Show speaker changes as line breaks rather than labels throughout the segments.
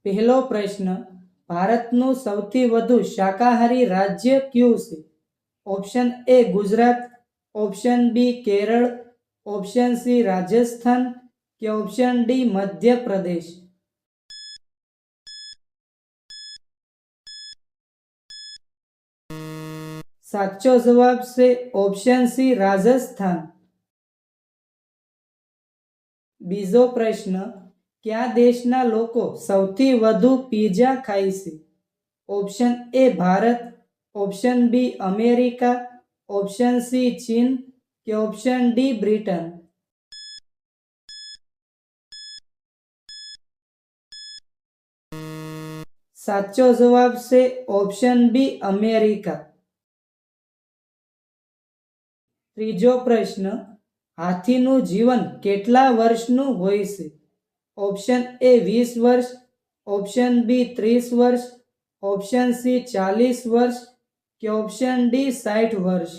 પહેલો પ્રશ્ન, ભારતનું સૌથી વધુ શાકાહારી રાજ્ય કયું છે? Option A Gujarat, option B Kerala, option C Rajasthan કે ઓપ્શન ડી મધ્યપ્રદેશ. સાચો જવાબ છે ઓપ્શન સી રાજસ્થાન. બીજો પ્રશ્ન, કયા દેશના લોકો સૌથી વધુ પિઝા ખાય છે? Option A Bharat, option B America, option C ચીન કે ઓપ્શન ડી બ્રિટન. સાચો જવાબ છે ઓપ્શન બી અમેરિકા. ત્રીજો પ્રશ્ન, હાથીનું જીવન કેટલા વર્ષનું હોય છે? ઓપ્શન એ 20 વર્ષ, ઓપ્શન બી 30 વર્ષ, ઓપ્શન સી 40 વર્ષ કે ઓપ્શન ડી 60 વર્ષ.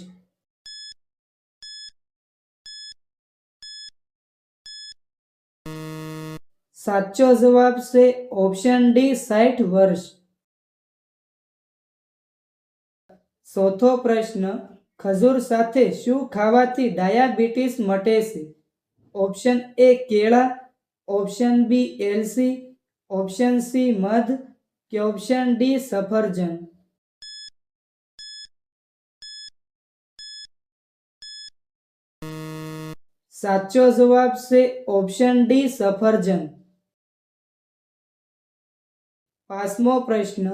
સાચો જવાબ છે ઓપ્શન ડી 60 વર્ષ. ચોથો પ્રશ્ન, ખજૂર સાથે શું ખાવાથી ડાયાબિટીસ મટે છે? ઓપ્શન એ કેળા, ઓપ્શન બી એલસી, ઓપ્શન સી મધ કે ઓપ્શન ડી સફરજન. સાચો જવાબ છે ઓપ્શન ડી સફરજન. પાંચમો પ્રશ્ન,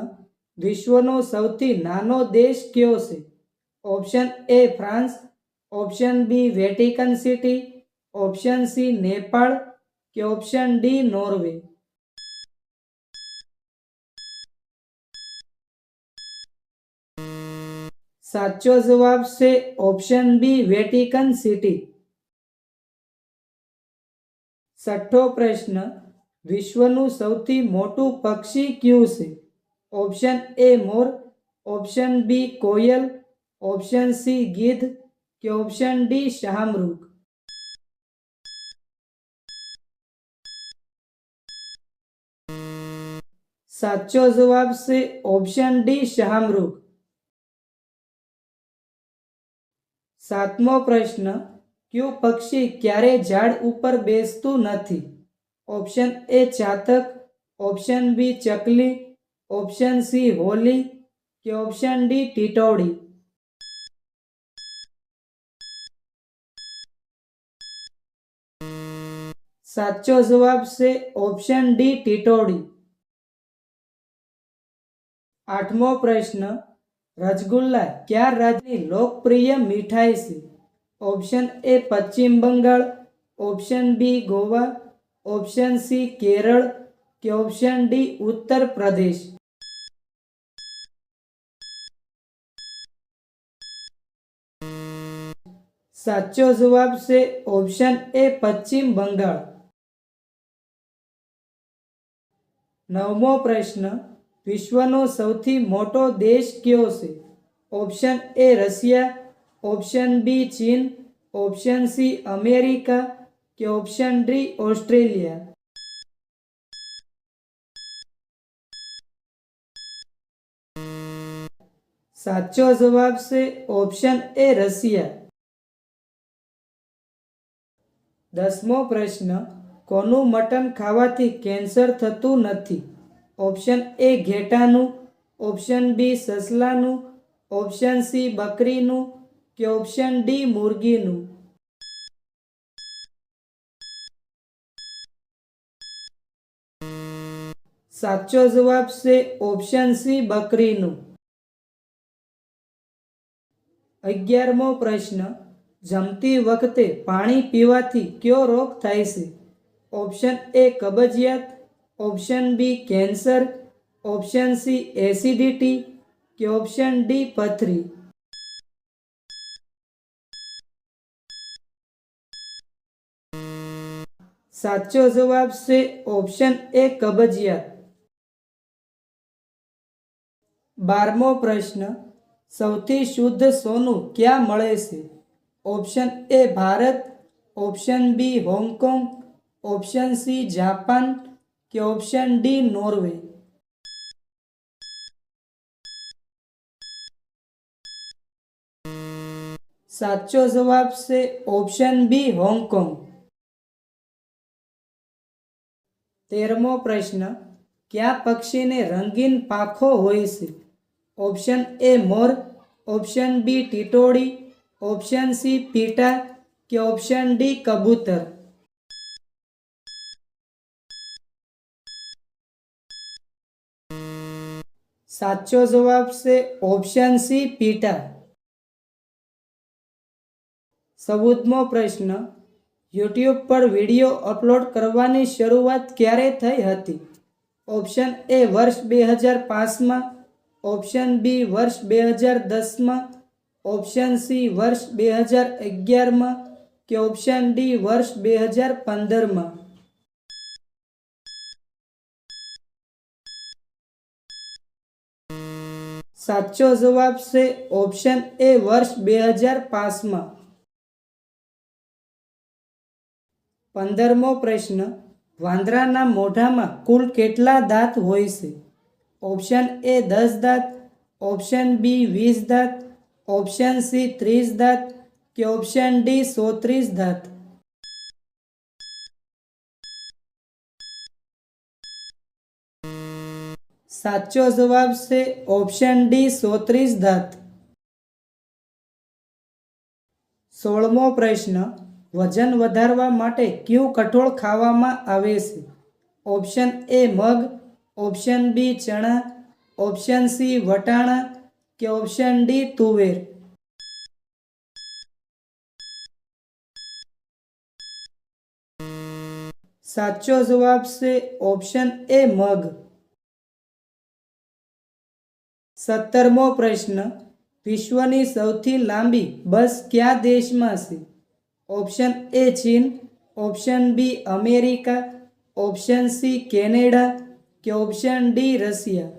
વિશ્વનો સૌથી નાનો દેશ કયો છે? Option A France, option B Vatican City, option C Nepal કે ઓપ્શન ડી નોર્વે. સાચો જવાબ છે ઓપ્શન બી વેટિકન સિટી. છઠ્ઠો પ્રશ્ન, વિશ્વનું સૌથી મોટું પક્ષી કયું છે? ઓપ્શન એ મોર, ઓપ્શન બી કોયલ, ઓપ્શન સી ગીધ કે ઓપ્શન ડી શાહમૃગ. સાચો જવાબ છે ઓપ્શન ડી શાહમૃગ. સાતમો પ્રશ્ન, કયું પક્ષી ક્યારે ઝાડ ઉપર બેસતું નથી? ઓપ્શન એ ચાતક, ઓપ્શન બી ચકલી, ઓપ્શન સી હોલી કે ઓપ્શન ડી ટીટોડી. સાચો જવાબ છે ઓપ્શન ડી ટીટોડી. આઠમો પ્રશ્ન, રસગુલ્લા કયા રાજ્યની લોકપ્રિય મીઠાઈ છે? Option A Paschim Bangal, option B Goa, option C Kerala કે ઓપ્શન ડી ઉત્તર પ્રદેશ. સાચો જવાબ છે ઓપ્શન એ પશ્ચિમ બંગાળ. નવમો પ્રશ્ન, વિશ્વનો સૌથી મોટો દેશ કયો છે? Option A Russia, option B ચીન, ઓપ્શન સી અમેરિકા કે ઓપ્શન ડી ઓસ્ટ્રેલિયા. સાચો જવાબ છે ઓપ્શન એ રશિયા. દસમો પ્રશ્ન, કોનું મટન ખાવાથી કેન્સર થતું નથી? ઓપ્શન એ ઘેટાનું, ઓપ્શન બી સસલાનું, ઓપ્શન સી બકરીનું કે ઓપ્શન ડી મુરગીનું. સાચો જવાબ છે ઓપ્શન સી બકરીનું. 11મો પ્રશ્ન, જમતી વખતે પાણી પીવાથી કયો રોગ થાય છે? ઓપ્શન એ કબજિયાત, option B cancer, option C acidity કે ઓપ્શન ડી પથરી. સાચો જવાબ છે ઓપ્શન એ કબજિયાત. 12મો પ્રશ્ન, સૌથી શુદ્ધ સોનું ક્યાં મળે છે? Option A Bharat, option B Hong Kong, option C Japan કે ઓપ્શન ડી નોર્વે? સાચો જવાબ છે ઓપ્શન બી હોંગકોંગ. 13મો પ્રશ્ન, કયા પક્ષીને રંગીન પાંખો હોય છે? ઓપ્શન એ મોર, ઓપ્શન બી ટીટોડી, ઓપ્શન સી પીટા કે ઓપ્શન ડી કબૂતર? સાચો જવાબ છે ઓપ્શન સી પીટા. 14મો પ્રશ્ન, યુટ્યુબ પર વિડીયો અપલોડ કરવાની શરૂઆત ક્યારે થઈ હતી? ઓપ્શન એ વર્ષ 2005માં, ઓપ્શન બી વર્ષ 2010માં, ઓપ્શન સી વર્ષ 2011માં કે ઓપ્શન ડી વર્ષ 2015માં? સાચો જવાબ છે ઓપ્શન એ વર્ષ 2005માં. 15મો પ્રશ્ન, વાંદરાના મોઢામાં કુલ કેટલા દાંત હોય છે? ઓપ્શન એ 10 દાંત, ઓપ્શન બી 20 દાંત, ઓપ્શન સી 30 દાંત કે ઓપ્શન ડી 130 દાંત? સાચો જવાબ છે ઓપ્શન ડી 130 દાંત. 16મો પ્રશ્ન, વજન વધારવા માટે કયું કઠોળ ખાવામાં આવે છે? ઓપ્શન એ મગ, ઓપ્શન બી ચણા, ઓપ્શન સી વટાણા કે ઓપ્શન ડી તુવેર? સાચો જવાબ છે ઓપ્શન એ મગ. 17મો પ્રશ્ન, વિશ્વની સૌથી લાંબી બસ કયા દેશમાં છે? ઓપ્શન એ ચીન, option B America, option C Canada કે ઓપ્શન ડી રશિયા?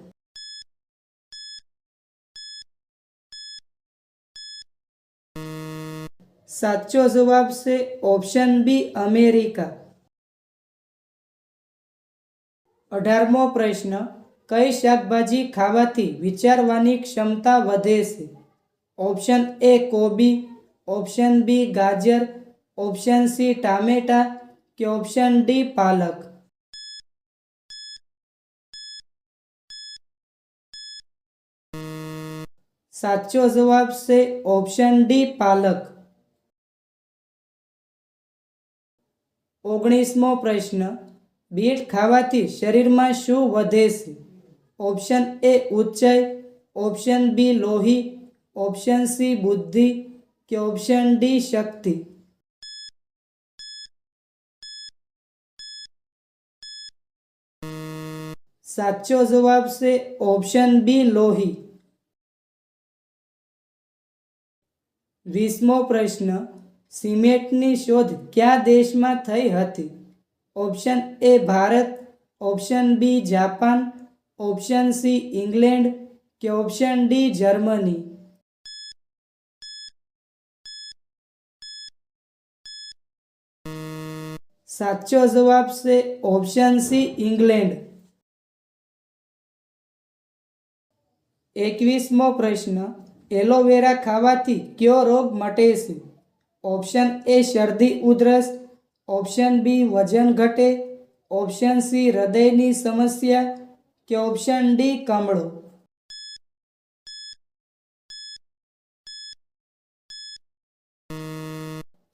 સાચો જવાબ છે ઓપ્શન બી અમેરિકા. 18મો પ્રશ્ન, કઈ શાકભાજી ખાવાથી વિચારવાની ક્ષમતા વધે છે? ઓપ્શન એ કોબી, ઓપ્શન બી ગાજર, ઓપ્શન સી ટામેટા કે ઓપ્શન ડી પાલક? સાચો જવાબ છે ઓપ્શન ડી પાલક. 19મો પ્રશ્ન, બીટ ખાવાથી શરીરમાં શું વધે છે? ઓપ્શન એ ઊંચાઈ, ઓપ્શન બી લોહી, ઓપ્શન સી બુદ્ધિ કે ઓપ્શન ડી શક્તિ? સાચો જવાબ છે ઓપ્શન બી લોહી. 20મો પ્રશ્ન, સિમેન્ટની શોધ કયા દેશમાં થઈ હતી? Option A Bharat, option B Japan, option C England કે ઓપ્શન ડી જર્મની? સાચો જવાબ છે ઓપ્શન સી ઇંગ્લેન્ડ. 21મો પ્રશ્ન, એલોવેરા ખાવાથી કયો રોગ મટે છે? ઓપ્શન એ શરદી ઉધરસ, ઓપ્શન બી વજન ઘટે, ઓપ્શન સી હૃદયની સમસ્યા કે ઓપ્શન ડી કમળો?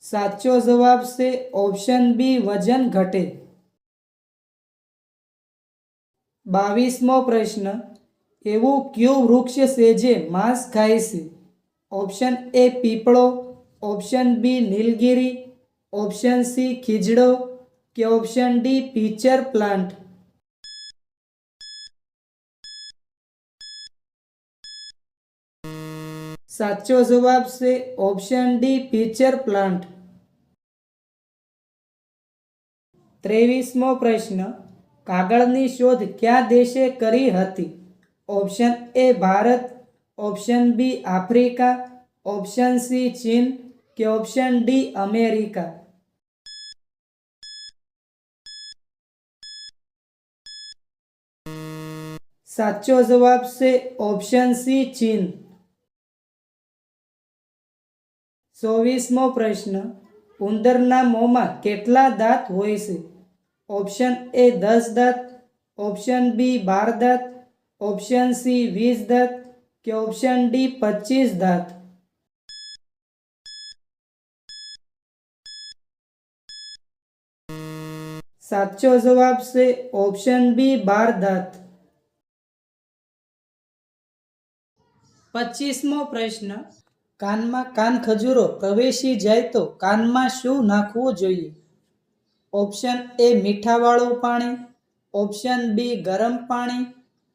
સાચો જવાબ છે ઓપ્શન બી વજન ઘટે. 22મો પ્રશ્ન, એવું કયું વૃક્ષ છે જે માંસ ખાય છે? ઓપ્શન એ પીપળો, ઓપ્શન બી નીલગિરી, ઓપ્શન સી ખીજડો કે ઓપ્શન ડી પીચર પ્લાન્ટ? સાચો જવાબ છે ઓપ્શન ડી પીચર પ્લાન્ટ. 23મો પ્રશ્ન, કાગળની શોધ કયા દેશે કરી હતી? Option A Bharat, option B Africa, option C ચીન કે ઓપ્શન ડી અમેરિકા? સાચો જવાબ છે ઓપ્શન સી ચીન. 24મો પ્રશ્ન. ઉંદરના મોંમાં કેટલા દાંત હોય છે? ઓપ્શન એ 10 દાંત, ઓપ્શન બી 12 દાંત, ઓપ્શન સી 20 દાંત કે ઓપ્શન ડી 25 દાંત. સાચો જવાબ છે ઓપ્શન બી 12 દાંત. 25મો પ્રશ્ન. કાનમાં કાનખજૂરો પ્રવેશી જાય તો કાનમાં શું નાખવું જોઈએ? ઓપ્શન એ મીઠાવાળું પાણી, ઓપ્શન બી ગરમ પાણી,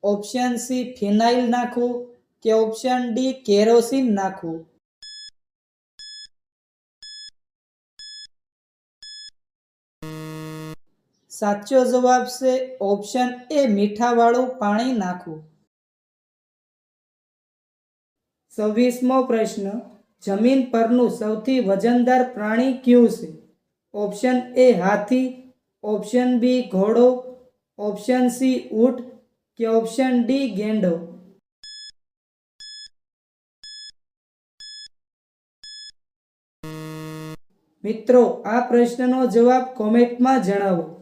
ઓપ્શન સી ફિનાઇલ નાખવું કે ઓપ્શન ડી કેરોસીન નાખવું. સાચો જવાબ છે ઓપ્શન એ મીઠાવાળું પાણી નાખવું. 26મો પ્રશ્ન. જમીન પરનું સૌથી વજનદાર પ્રાણી કયું છે? ઓપ્શન એ હાથી, ઓપ્શન બી ઘોડો, ઓપ્શન સી ઊંટ કે ઓપ્શન ડી ગેંડો. મિત્રો, આ પ્રશ્નનો જવાબ કોમેન્ટમાં જણાવો.